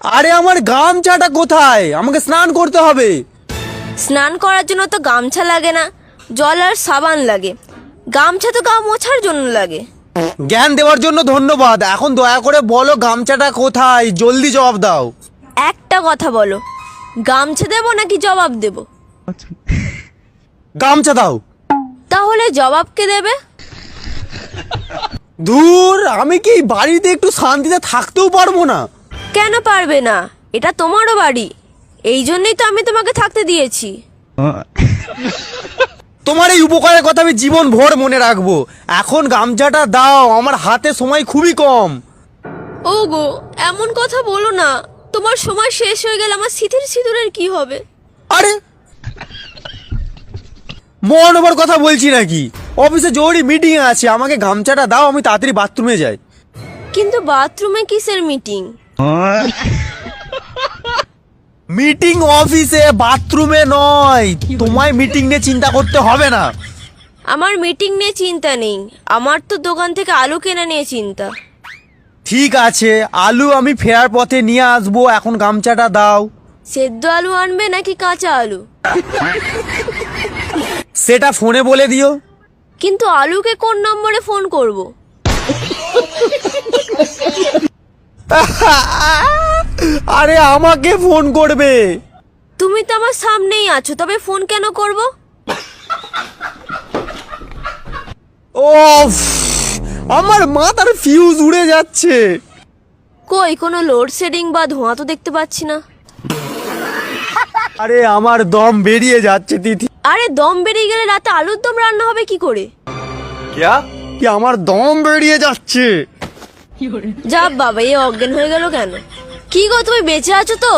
আরে আমার গামছাটা কোথায়? আমাকে স্নান করতে হবে। স্নান করার জন্য তো গামছা লাগে না, জল আর সাবান লাগে। গামছা তো গা মোছার জন্য লাগে। জ্ঞান দেওয়ার জন্য ধন্যবাদ। এখন দয়া করে বলো গামছাটা কোথায়, জলদি জবাব দাও। একটা কথা বলো, গামছা দেবো নাকি জবাব দেব? গামছা দাও। তাহলে জবাব কে দেবে? ধুর, আমি কি বাড়িতে একটু শান্তিতে থাকতেও পারবো না? কেন পারবে না? এটা তোমারও বাড়ি, এই জন্যই তো আমি তোমাকে থাকতে দিয়েছি। তোমার এই উপকারের কথা আমি জীবন ভর মনে রাখবো। এখন গামছাটা দাও, আমার হাতে সময় খুবই কম। ওগো, এমন কথা বলো না। তোমার সময় শেষ হয়ে গেলে আমার সিঁথির সিঁদুরের কি হবে? আরে মন ওভার কথা বলছি নাকি? অফিসে জরুরি মিটিং আছে, আমাকে গামছাটা দাও, আমি তাড়াতাড়ি বাথরুমে যাই। কিন্তু বাথরুমে কিসের মিটিং? মিটিং অফিসে, বাথরুমে নয়। তোমায় মিটিং নিয়ে চিন্তা করতে হবে না। আমার মিটিং নিয়ে চিন্তা নেই, আমার তো দোকান থেকে আলু কেনা নিয়ে চিন্তা। ঠিক আছে, আলু আমি ফেরার পথে নিয়ে আসবো, এখন গামছাটা দাও। সেদ্ধ আলু আনবে নাকি কাঁচা আলু? সেটা ফোনে বলে দিও। কিন্তু আলুকে কোন নম্বরে ফোন করব? আরে আমাকে ফোন করবে। তুমি তো আমার সামনেই আছো, তবে ফোন কেন করব? ওফ, আমার মাথার ফিউজ উড়ে যাচ্ছে। কই, কোনো লোডশেডিং বা ধোঁয়া তো দেখতে পাচ্ছি না। আরে আমার দম বেরিয়ে যাচ্ছে তিথি। আরে দম বেরিয়ে গেলে রাতে আলুর দম রান্না হবে কি করে? কি আমার দম বেরিয়ে যাচ্ছে। যা বাবা, এ অজ্ঞান হয়ে গেল কেন? কি গো, তুমি বেঁচে আছো তো?